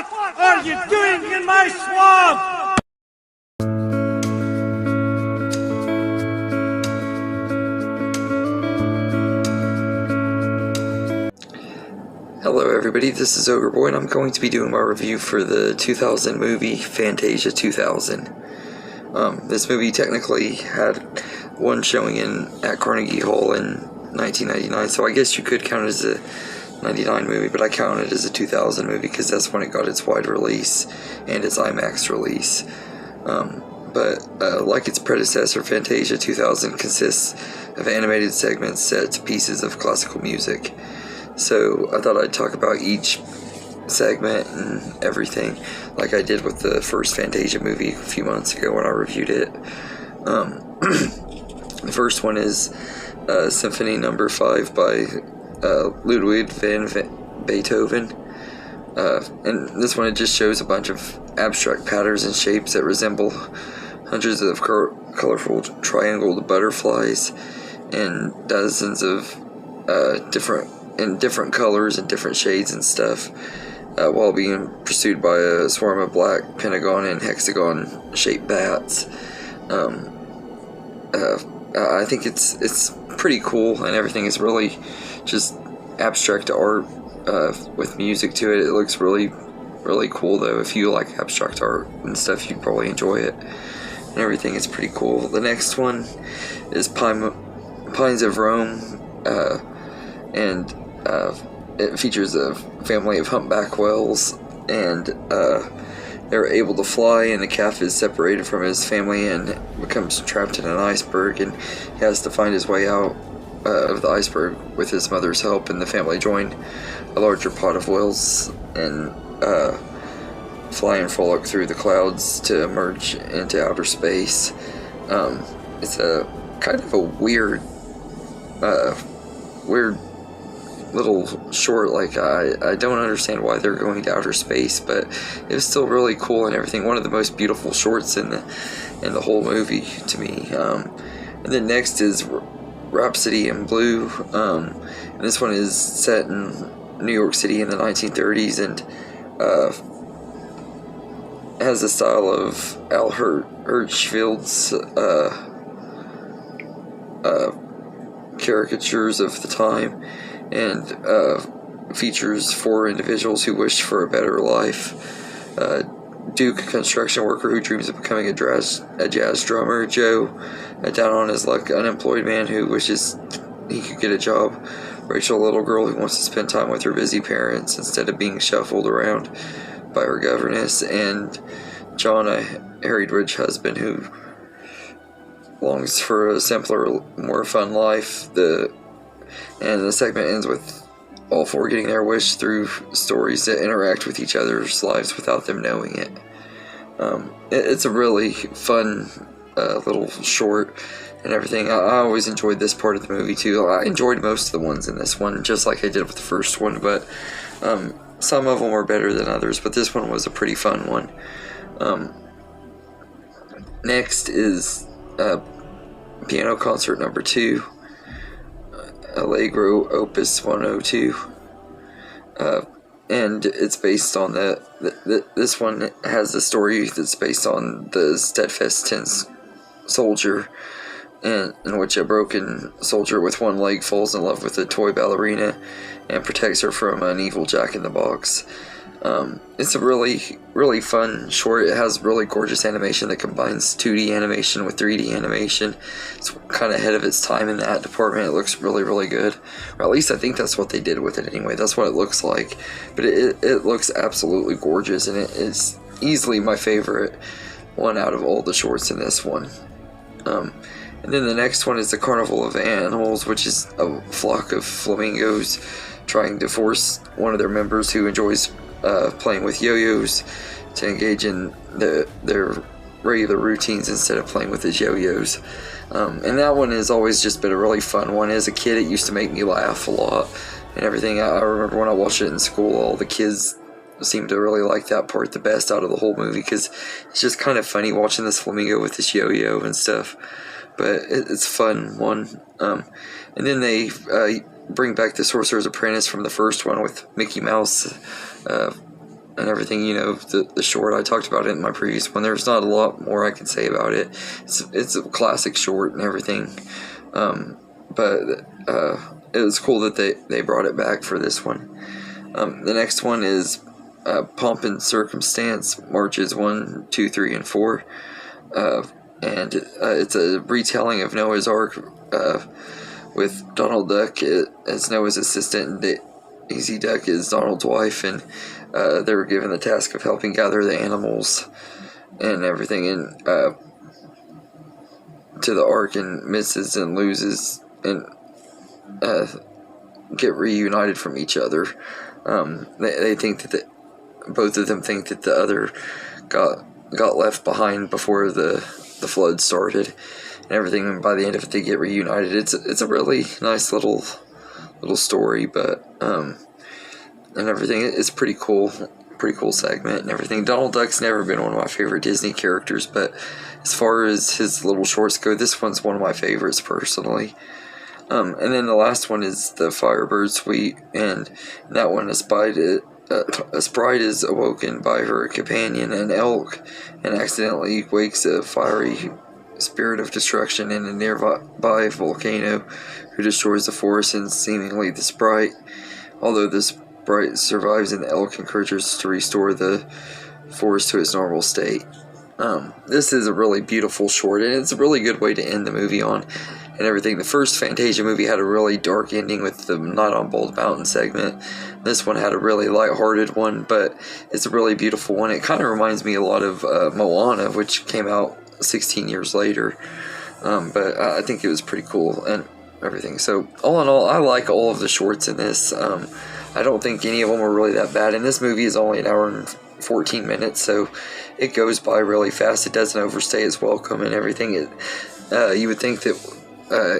What are you doing in my swamp? Hello everybody, this is Ogre Boy and I'm going to be doing my review for the 2000 movie Fantasia 2000. This movie technically had one showing at Carnegie Hall in 1999, so I guess you could count it as a 99 movie, but I count it as a 2000 movie because that's when it got its wide release and its IMAX release. But like its predecessor, Fantasia 2000 consists of animated segments set to pieces of classical music. So I thought I'd talk about each segment and everything, like I did with the first Fantasia movie a few months ago when I reviewed it. The first one is Symphony No. 5 by Ludwig van Beethoven. And this one, it just shows a bunch of abstract patterns and shapes that resemble hundreds of colorful triangled butterflies and dozens of different colors and different shades and stuff, while being pursued by a swarm of black pentagon and hexagon shaped bats. I think it's pretty cool, and everything is really just abstract art with music to it. It looks really cool though. If you like abstract art and stuff, you'd probably enjoy it, and everything is pretty cool. The next one is Pines of Rome, and it features a family of humpback whales, and they're able to fly, and the calf is separated from his family and becomes trapped in an iceberg, and he has to find his way out of the iceberg with his mother's help, and the family join a larger pod of whales and fly and frolic through the clouds to emerge into outer space. It's a kind of a weird little short. Like I don't understand why they're going to outer space, but it was still really cool and everything. One of the most beautiful shorts in the whole movie to me. And then next is Rhapsody in Blue, and this one is set in New York City in the 1930s, and has the style of Al Hirschfeld's caricatures of the time, and features four individuals who wish for a better life. Duke, a construction worker who dreams of becoming a jazz drummer. Joe, a down-on-his-luck unemployed man who wishes he could get a job. Rachel, a little girl who wants to spend time with her busy parents instead of being shuffled around by her governess. And John, a harried rich husband who longs for a simpler, more fun life. And the segment ends with all four getting their wish through stories that interact with each other's lives without them knowing it. It's a really fun little short and everything. I always enjoyed this part of the movie too. I enjoyed most of the ones in this one, just like I did with the first one, but some of them were better than others, but this one was a pretty fun one. Next is Piano Concert No. 2, Allegro Opus 102, and it's based on this one has the story that's based on the steadfast tense soldier, in which a broken soldier with one leg falls in love with a toy ballerina and protects her from an evil jack-in-the-box. It's a really fun short. It has really gorgeous animation that combines 2D animation with 3D animation. It's kind of ahead of its time in that department. It looks really good, or at least I think that's what they did with it anyway. That's what it looks like, but it looks absolutely gorgeous, and it is easily my favorite one out of all the shorts in this one. And then the next one is the Carnival of Animals, which is a flock of flamingos trying to force one of their members who enjoys playing with yo-yos to engage in their regular routines instead of playing with his yo-yos. And that one has always just been a really fun one. As a kid, it used to make me laugh a lot and everything. I remember when I watched it in school, all the kids seemed to really like that part the best out of the whole movie, because it's just kind of funny watching this flamingo with this yo-yo and stuff. But it's a fun one. And then they bring back the Sorcerer's Apprentice from the first one with Mickey Mouse and everything. The short, I talked about it in my previous one. There's not a lot more I can say about it. It's a classic short and everything. But it was cool that they brought it back for this one. The next one is Pomp and Circumstance, Marches 1, 2, 3, and 4. And it's a retelling of Noah's Ark with Donald Duck as Noah's assistant, and Daisy Duck is Donald's wife, and they were given the task of helping gather the animals and everything to the Ark, and misses and loses and get reunited from each other. They think that both of them think that the other got left behind before the flood started and everything, and by the end of it they get reunited. It's a really nice little story, but and everything. It's pretty cool segment and everything. Donald Duck's never been one of my favorite Disney characters, but as far as his little shorts go, this one's one of my favorites personally. And then the last one is the Firebird Suite, and that one, a sprite is awoken by her companion, an elk, and accidentally wakes a fiery spirit of destruction in a nearby volcano, who destroys the forest and seemingly the sprite. Although the sprite survives, and the elk encourages to restore the forest to its normal state. This is a really beautiful short, and it's a really good way to end the movie on and everything. The first Fantasia movie had a really dark ending with the Night on Bald Mountain segment. This one had a really lighthearted one, but it's a really beautiful one. It kind of reminds me a lot of Moana, which came out 16 years later. But I think it was pretty cool and everything. So all in all, I like all of the shorts in this. I don't think any of them are really that bad. And this movie is only an hour and 14 minutes, so it goes by really fast. It doesn't overstay its welcome and everything. You would think that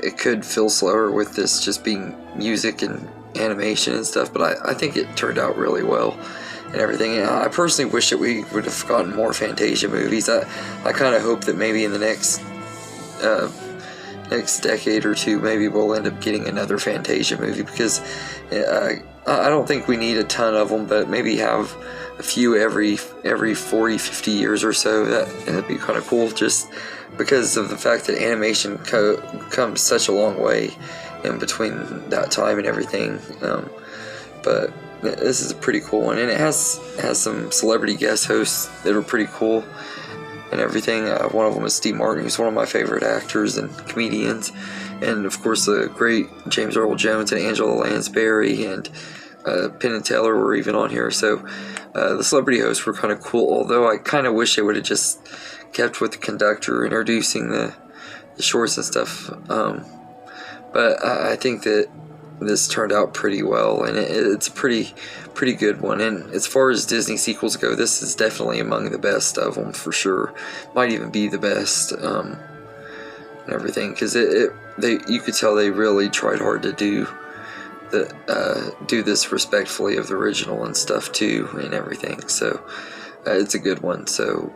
it could feel slower with this just being music and animation and stuff, but I think it turned out really well and everything. And I personally wish that we would have gotten more Fantasia movies. I kind of hope that maybe in the next decade or two, maybe we'll end up getting another Fantasia movie, because I don't think we need a ton of them, but maybe have a few every 40, 50 years or so. That'd be kind of cool, just because of the fact that animation comes such a long way in between that time and everything. But this is a pretty cool one, and it has some celebrity guest hosts that are pretty cool and everything. One of them is Steve Martin, who's one of my favorite actors and comedians, and of course the great James Earl Jones and Angela Lansbury and Penn and Teller were even on here. So the celebrity hosts were kind of cool, although I kind of wish they would have just kept with the conductor introducing the shorts and stuff. But I think that this turned out pretty well, and it's a pretty good one. And as far as Disney sequels go, this is definitely among the best of them for sure. Might even be the best, and everything, because you could tell they really tried hard to do this respectfully of the original and stuff too, and everything. So it's a good one. So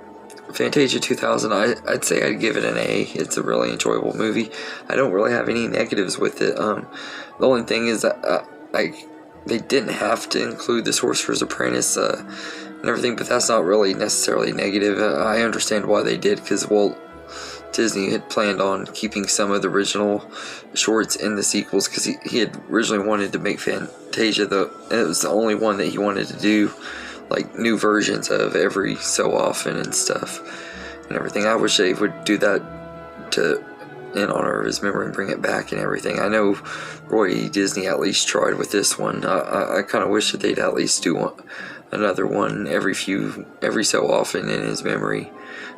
Fantasia 2000, I'd say I'd give it an A. It's a really enjoyable movie. I don't really have any negatives with it. The only thing is they didn't have to include the Sorcerer's Apprentice and everything, but that's not really necessarily negative. I understand why they did, because Walt Disney had planned on keeping some of the original shorts in the sequels, because he had originally wanted to make Fantasia it was the only one that he wanted to do like new versions of every so often and stuff and everything. I wish they would do that in honor of his memory and bring it back and everything. I know Roy Disney at least tried with this one. I kind of wish that they'd at least do another one every so often in his memory.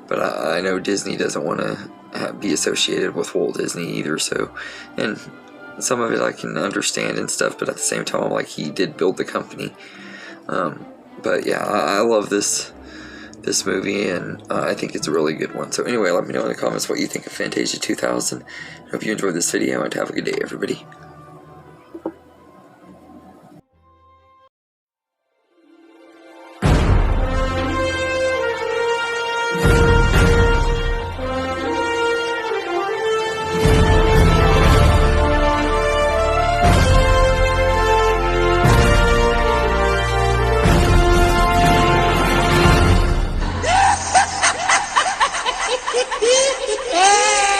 But I know Disney doesn't want to be associated with Walt Disney either. So, and some of it I can understand and stuff, but at the same time, like, he did build the company. But yeah, I love this movie, and I think it's a really good one. So anyway, let me know in the comments what you think of Fantasia 2000. I hope you enjoyed this video, and have a good day, everybody. Ah!